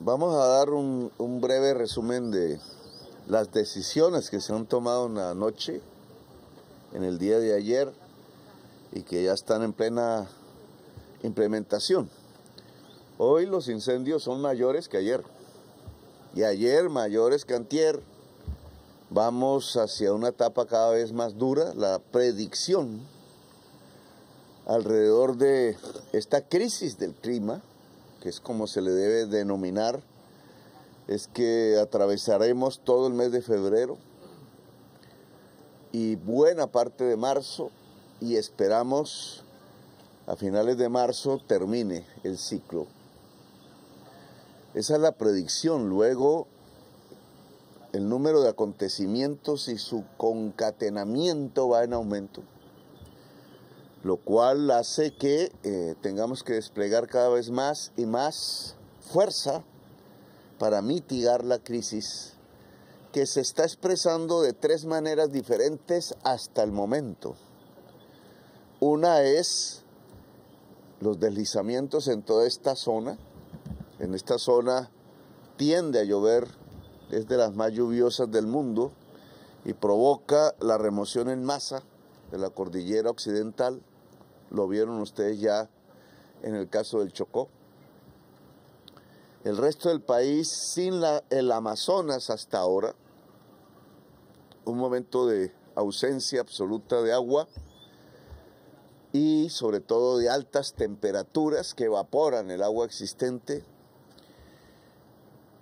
Vamos a dar un breve resumen de las decisiones que se han tomado en la noche, en el día de ayer, y que ya están en plena implementación. Hoy los incendios son mayores que ayer, y ayer mayores que antier. Vamos hacia una etapa cada vez más dura. La predicción alrededor de esta crisis del clima, que es como se le debe denominar, es que atravesaremos todo el mes de febrero y buena parte de marzo, y esperamos a finales de marzo termine el ciclo. Esa es la predicción. Luego, el número de acontecimientos y su concatenamiento va en aumento, lo cual hace que tengamos que desplegar cada vez más y más fuerza para mitigar la crisis, que se está expresando de tres maneras diferentes hasta el momento. Una es los deslizamientos en toda esta zona. En esta zona tiende a llover, es de las más lluviosas del mundo, y provoca la remoción en masa de la cordillera occidental. Lo vieron ustedes ya en el caso del Chocó. El resto del país sin el Amazonas hasta ahora, un momento de ausencia absoluta de agua y sobre todo de altas temperaturas que evaporan el agua existente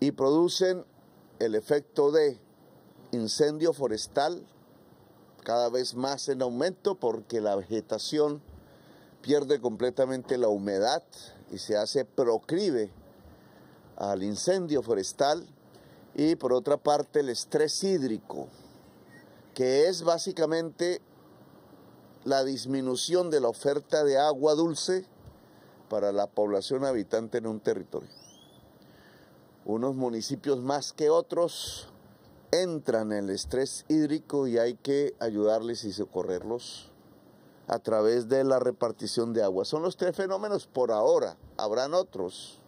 y producen el efecto de incendio forestal cada vez más en aumento, porque la vegetación pierde completamente la humedad y se hace proclive al incendio forestal. Y por otra parte el estrés hídrico, que es básicamente la disminución de la oferta de agua dulce para la población habitante en un territorio. Unos municipios más que otros entran en el estrés hídrico y hay que ayudarles y socorrerlos a través de la repartición de agua. Son los tres fenómenos por ahora. Habrán otros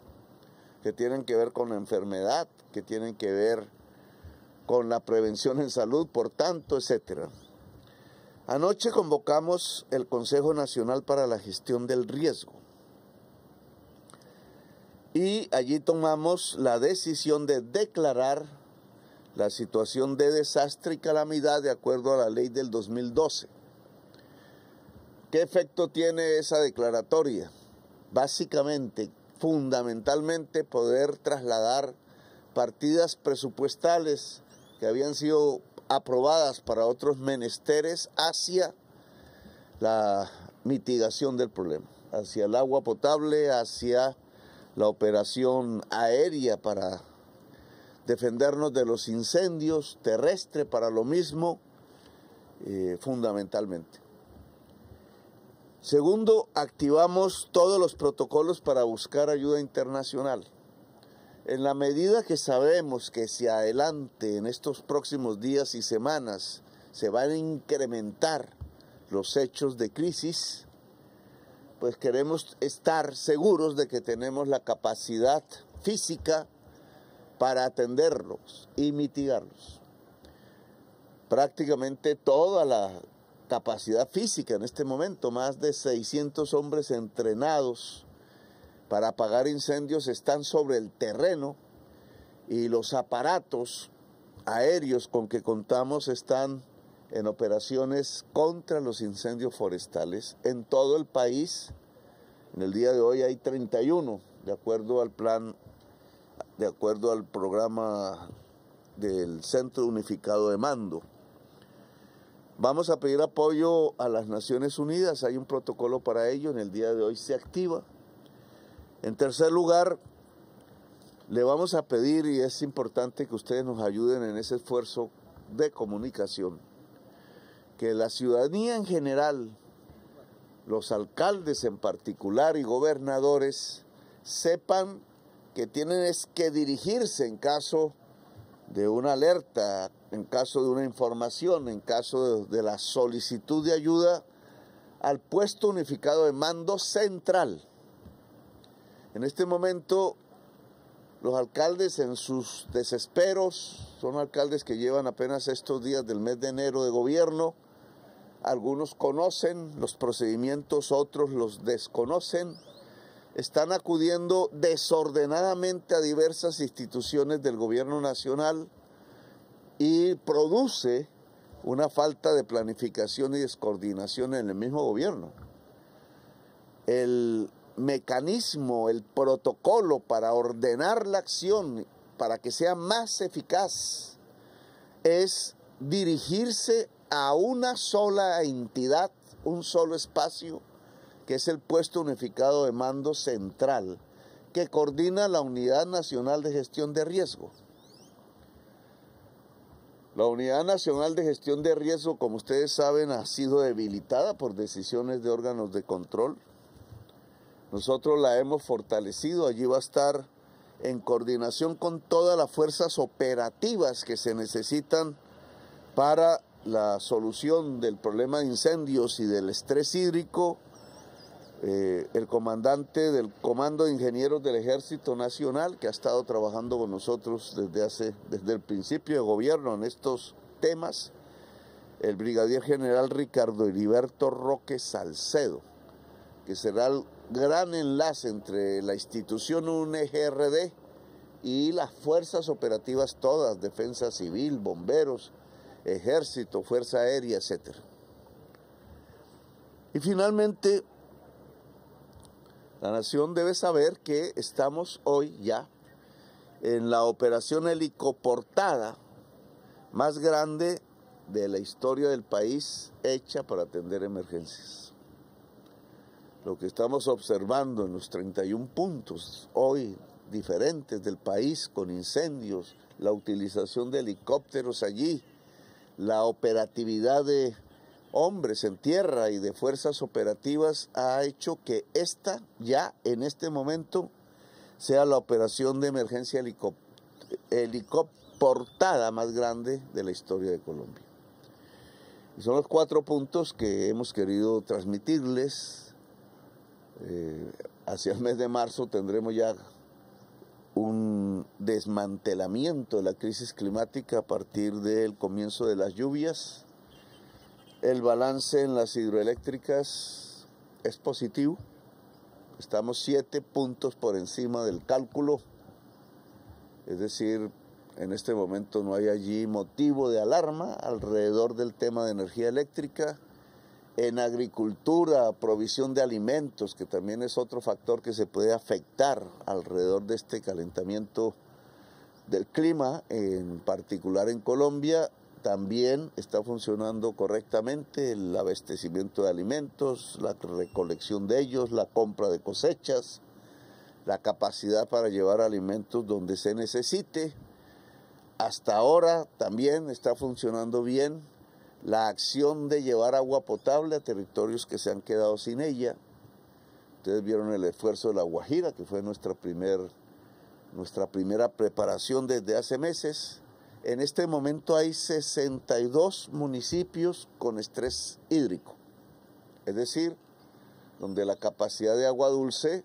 que tienen que ver con la enfermedad, que tienen que ver con la prevención en salud, por tanto, etcétera. Anoche convocamos el Consejo Nacional para la Gestión del Riesgo y allí tomamos la decisión de declarar la situación de desastre y calamidad de acuerdo a la ley del 2012. ¿Qué efecto tiene esa declaratoria? Básicamente, fundamentalmente, poder trasladar partidas presupuestales que habían sido aprobadas para otros menesteres hacia la mitigación del problema, hacia el agua potable, hacia la operación aérea para defendernos de los incendios, terrestre para lo mismo, fundamentalmente. Segundo, activamos todos los protocolos para buscar ayuda internacional. En la medida que sabemos que hacia adelante, en estos próximos días y semanas, se van a incrementar los hechos de crisis, pues queremos estar seguros de que tenemos la capacidad física para atenderlos y mitigarlos. Prácticamente toda la capacidad física en este momento, más de 600 hombres entrenados para apagar incendios están sobre el terreno, y los aparatos aéreos con que contamos están en operaciones contra los incendios forestales en todo el país. En el día de hoy hay 31, de acuerdo al plan, de acuerdo al programa del Centro Unificado de Mando. Vamos a pedir apoyo a las Naciones Unidas, hay un protocolo para ello, en el día de hoy se activa. En tercer lugar, le vamos a pedir, y es importante que ustedes nos ayuden en ese esfuerzo de comunicación, que la ciudadanía en general, los alcaldes en particular y gobernadores, sepan que tienen que dirigirse en caso de una alerta, en caso de una información, en caso de la solicitud de ayuda, al puesto unificado de mando central. En este momento Los alcaldes en sus desesperos, son alcaldes que llevan apenas estos días del mes de enero de gobierno. Algunos conocen los procedimientos, otros los desconocen. Están acudiendo desordenadamente a diversas instituciones del gobierno nacional y produce una falta de planificación y descoordinación en el mismo gobierno. El mecanismo, el protocolo para ordenar la acción, para que sea más eficaz, es dirigirse a una sola entidad, un solo espacio, que es el puesto unificado de mando central, que coordina la Unidad Nacional de Gestión de Riesgo. La Unidad Nacional de Gestión de Riesgo, como ustedes saben, ha sido debilitada por decisiones de órganos de control. Nosotros la hemos fortalecido, allí va a estar en coordinación con todas las fuerzas operativas que se necesitan para la solución del problema de incendios y del estrés hídrico. El comandante del Comando de Ingenieros del Ejército Nacional, que ha estado trabajando con nosotros desde el principio de gobierno en estos temas, el brigadier general Ricardo Heriberto Roque Salcedo, que será el gran enlace entre la institución UNGRD y las fuerzas operativas todas, Defensa Civil, Bomberos, Ejército, Fuerza Aérea, etc. Y finalmente, la nación debe saber que estamos hoy ya en la operación helicoportada más grande de la historia del país hecha para atender emergencias. Lo que estamos observando en los 31 puntos hoy diferentes del país con incendios, la utilización de helicópteros allí, la operatividad de hombres en tierra y de fuerzas operativas ha hecho que esta ya en este momento sea la operación de emergencia helicoportada más grande de la historia de Colombia. Y son los 4 puntos que hemos querido transmitirles. Hacia el mes de marzo tendremos ya un desmantelamiento de la crisis climática a partir del comienzo de las lluvias. El balance en las hidroeléctricas es positivo. Estamos 7 puntos por encima del cálculo. Es decir, en este momento no hay allí motivo de alarma alrededor del tema de energía eléctrica. En agricultura, provisión de alimentos, que también es otro factor que se puede afectar alrededor de este calentamiento del clima, en particular en Colombia, también está funcionando correctamente el abastecimiento de alimentos, la recolección de ellos, la compra de cosechas, la capacidad para llevar alimentos donde se necesite. Hasta ahora también está funcionando bien la acción de llevar agua potable a territorios que se han quedado sin ella. Ustedes vieron el esfuerzo de La Guajira, que fue nuestra primera preparación desde hace meses. En este momento hay 62 municipios con estrés hídrico, es decir, donde la capacidad de agua dulce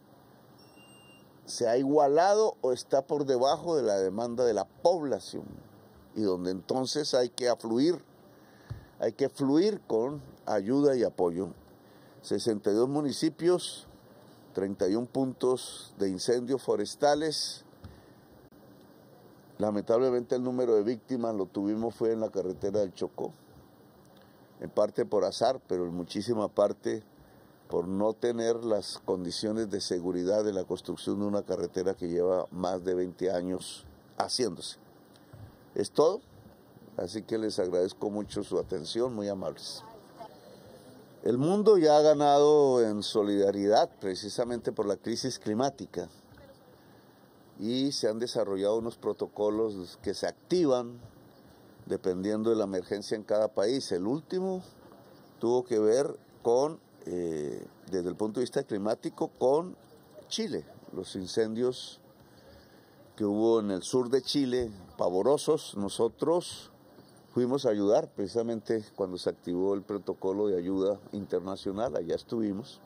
se ha igualado o está por debajo de la demanda de la población y donde entonces hay que fluir con ayuda y apoyo. 62 municipios, 31 puntos de incendios forestales. Lamentablemente el número de víctimas lo tuvimos fue en la carretera del Chocó, en parte por azar, pero en muchísima parte por no tener las condiciones de seguridad de la construcción de una carretera que lleva más de 20 años haciéndose. Es todo, así que les agradezco mucho su atención, muy amables. El mundo ya ha ganado en solidaridad precisamente por la crisis climática y se han desarrollado unos protocolos que se activan dependiendo de la emergencia en cada país. El último tuvo que ver con, desde el punto de vista climático, con Chile, los incendios que hubo en el sur de Chile, pavorosos. Nosotros fuimos a ayudar precisamente cuando se activó el protocolo de ayuda internacional, allá estuvimos.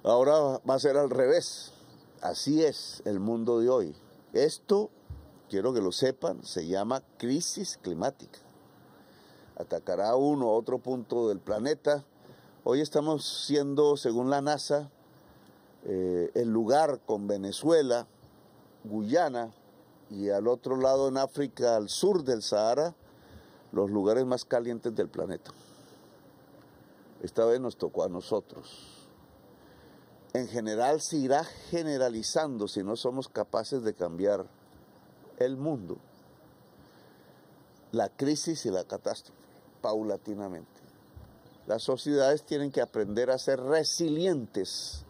Ahora va a ser al revés. Así es el mundo de hoy. Esto, quiero que lo sepan, se llama crisis climática. Atacará uno u otro punto del planeta. Hoy estamos siendo, según la NASA, el lugar con Venezuela, Guyana y al otro lado en África, al sur del Sahara, los lugares más calientes del planeta. Esta vez nos tocó a nosotros. En general se irá generalizando si no somos capaces de cambiar el mundo, la crisis y la catástrofe, paulatinamente. Las sociedades tienen que aprender a ser resilientes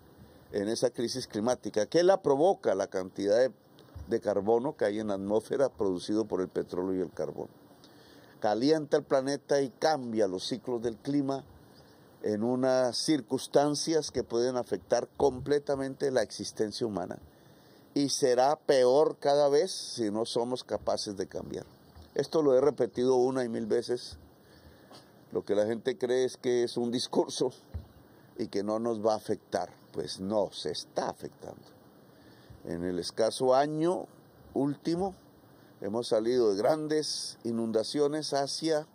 en esa crisis climática. ¿Qué la provoca? La cantidad de carbono que hay en la atmósfera producido por el petróleo y el carbón. Calienta el planeta y cambia los ciclos del clima en unas circunstancias que pueden afectar completamente la existencia humana. Y será peor cada vez si no somos capaces de cambiar. Esto lo he repetido una y mil veces. Lo que la gente cree es que es un discurso y que no nos va a afectar. Pues no, se está afectando. En el escaso año último hemos salido de grandes inundaciones hacia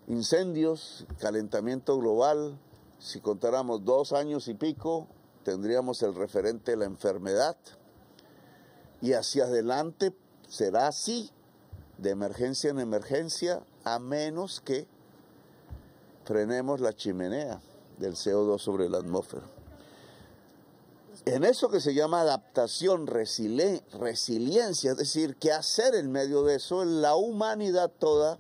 incendios, calentamiento global. Si contáramos 2 años y pico, tendríamos el referente de la enfermedad. Y hacia adelante será así, de emergencia en emergencia, a menos que frenemos la chimenea del CO2 sobre la atmósfera. En eso que se llama adaptación, resiliencia, es decir, qué hacer en medio de eso, la humanidad toda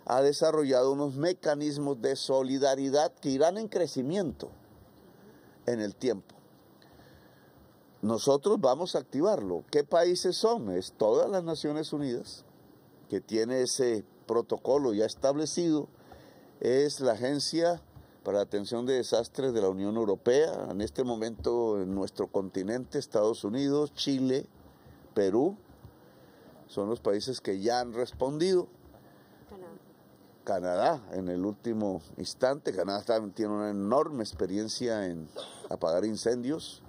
ha desarrollado unos mecanismos de solidaridad que irán en crecimiento en el tiempo. Nosotros vamos a activarlo. ¿Qué países son? Es todas las Naciones Unidas, que tiene ese protocolo ya establecido. Es la Agencia para la Atención de Desastres de la Unión Europea. En este momento en nuestro continente, Estados Unidos, Chile, Perú, son los países que ya han respondido. Canadá, en el último instante. Canadá también tiene una enorme experiencia en apagar incendios.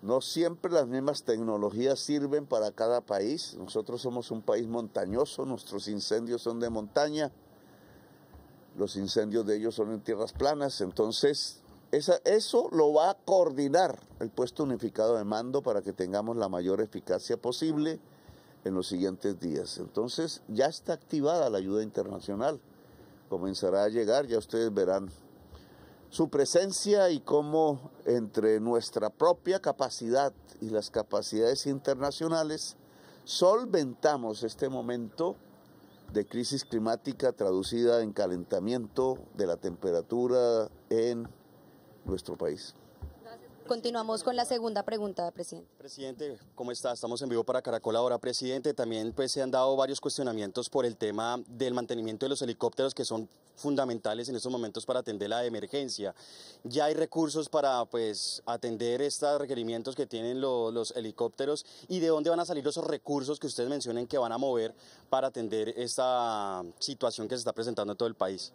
No siempre las mismas tecnologías sirven para cada país. Nosotros somos un país montañoso, nuestros incendios son de montaña, los incendios de ellos son en tierras planas. Entonces, eso lo va a coordinar el puesto unificado de mando para que tengamos la mayor eficacia posible en los siguientes días. Entonces, ya está activada la ayuda internacional. Comenzará a llegar, ya ustedes verán su presencia y cómo entre nuestra propia capacidad y las capacidades internacionales solventamos este momento de crisis climática traducida en calentamiento de la temperatura en nuestro país. Continuamos con la segunda pregunta, presidente. Presidente, ¿cómo está? Estamos en vivo para Caracol ahora, presidente. También se han dado varios cuestionamientos por el tema del mantenimiento de los helicópteros, que son fundamentales en estos momentos para atender la emergencia. Ya hay recursos para atender estos requerimientos que tienen los helicópteros, y de dónde van a salir esos recursos que ustedes mencionen que van a mover para atender esta situación que se está presentando en todo el país.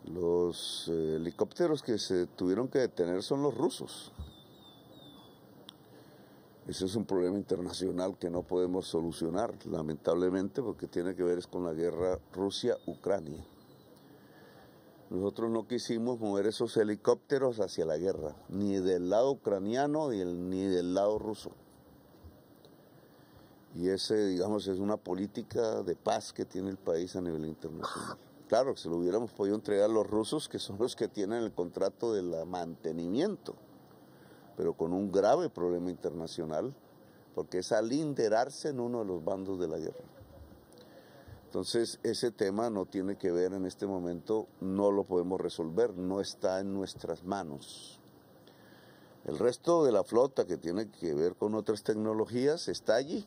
Los helicópteros que se tuvieron que detener son los rusos. Ese es un problema internacional que no podemos solucionar, lamentablemente, porque tiene que ver con la guerra Rusia-Ucrania. Nosotros no quisimos mover esos helicópteros hacia la guerra, ni del lado ucraniano ni del lado ruso. Y ese, digamos, es una política de paz que tiene el país a nivel internacional. Claro, si lo hubiéramos podido entregar a los rusos, que son los que tienen el contrato del mantenimiento, pero con un grave problema internacional, porque es alinderarse en uno de los bandos de la guerra. Entonces, ese tema no tiene que ver en este momento, no lo podemos resolver, no está en nuestras manos. El resto de la flota que tiene que ver con otras tecnologías está allí.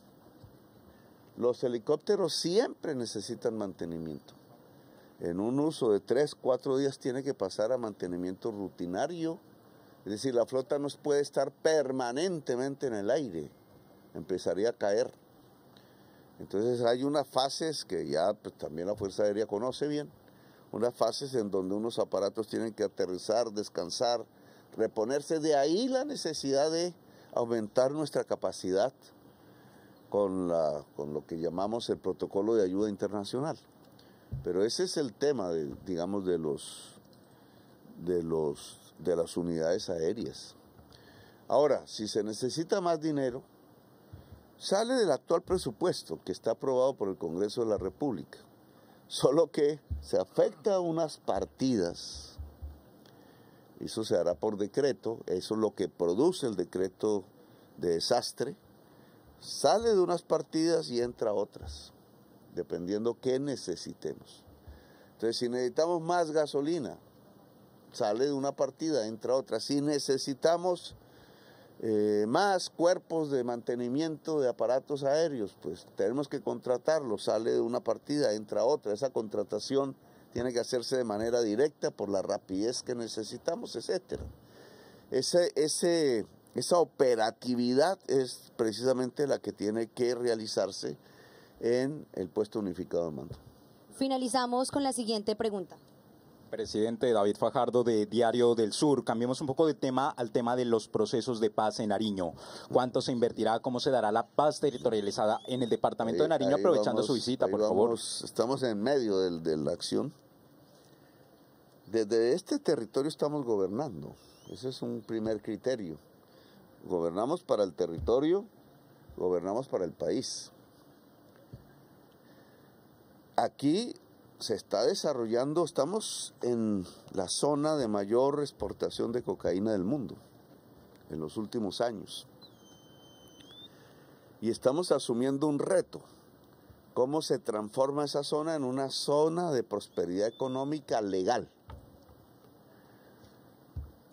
Los helicópteros siempre necesitan mantenimiento. En un uso de 3, 4 días tiene que pasar a mantenimiento rutinario. Es decir, la flota no puede estar permanentemente en el aire, empezaría a caer. Entonces hay unas fases que ya también la Fuerza Aérea conoce bien, unas fases en donde unos aparatos tienen que aterrizar, descansar, reponerse. De ahí la necesidad de aumentar nuestra capacidad con lo que llamamos el protocolo de ayuda internacional. Pero ese es el tema, digamos, de las unidades aéreas. Ahora, si se necesita más dinero, sale del actual presupuesto que está aprobado por el Congreso de la República. Solo que se afecta a unas partidas. Eso se hará por decreto, eso es lo que produce el decreto de desastre. Sale de unas partidas y entra a otras, dependiendo qué necesitemos. Entonces, si necesitamos más gasolina, sale de una partida, entra a otra. Si necesitamos más cuerpos de mantenimiento de aparatos aéreos, pues tenemos que contratarlos, sale de una partida, entra a otra. Esa contratación tiene que hacerse de manera directa por la rapidez que necesitamos, etc. Esa operatividad es precisamente la que tiene que realizarse en el puesto unificado de mando. Finalizamos con la siguiente pregunta. Presidente David Fajardo, de Diario del Sur. Cambiemos un poco de tema al tema de los procesos de paz en Nariño. ¿Cuánto se invertirá? ¿Cómo se dará la paz territorializada en el departamento de Nariño? Aprovechando su visita, por favor. Estamos en medio de la acción. Desde este territorio estamos gobernando. Ese es un primer criterio. Gobernamos para el territorio, gobernamos para el país. Aquí se está desarrollando, estamos en la zona de mayor exportación de cocaína del mundo en los últimos años. Y estamos asumiendo un reto, cómo se transforma esa zona en una zona de prosperidad económica legal.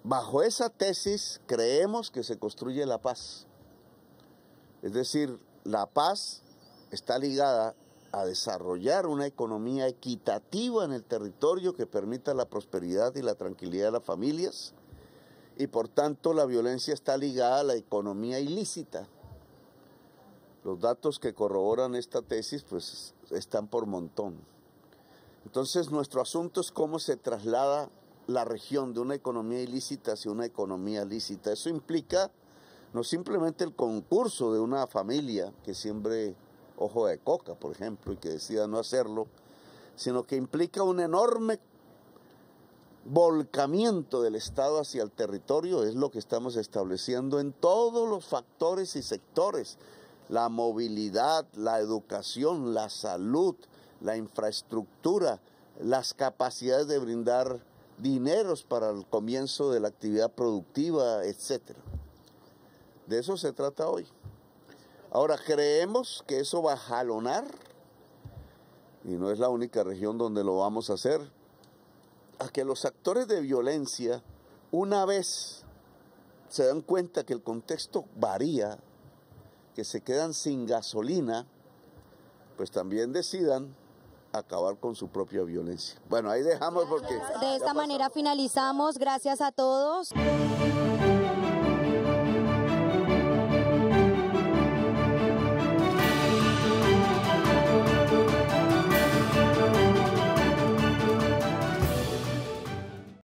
Bajo esa tesis creemos que se construye la paz. Es decir, la paz está ligada a desarrollar una economía equitativa en el territorio que permita la prosperidad y la tranquilidad de las familias, y por tanto la violencia está ligada a la economía ilícita. Los datos que corroboran esta tesis pues están por montón. Entonces nuestro asunto es cómo se traslada la región de una economía ilícita hacia una economía lícita. Eso implica no simplemente el concurso de una familia que siembre ojo de coca, por ejemplo, y que decida no hacerlo, sino que implica un enorme volcamiento del Estado hacia el territorio. Es lo que estamos estableciendo en todos los factores y sectores: la movilidad, la educación, la salud, la infraestructura, las capacidades de brindar dineros para el comienzo de la actividad productiva, etc. De eso se trata hoy. Ahora, creemos que eso va a jalonar, y no es la única región donde lo vamos a hacer, a que los actores de violencia, una vez se dan cuenta que el contexto varía, que se quedan sin gasolina, pues también decidan acabar con su propia violencia. Bueno, ahí dejamos porque... De esta manera finalizamos. Gracias a todos.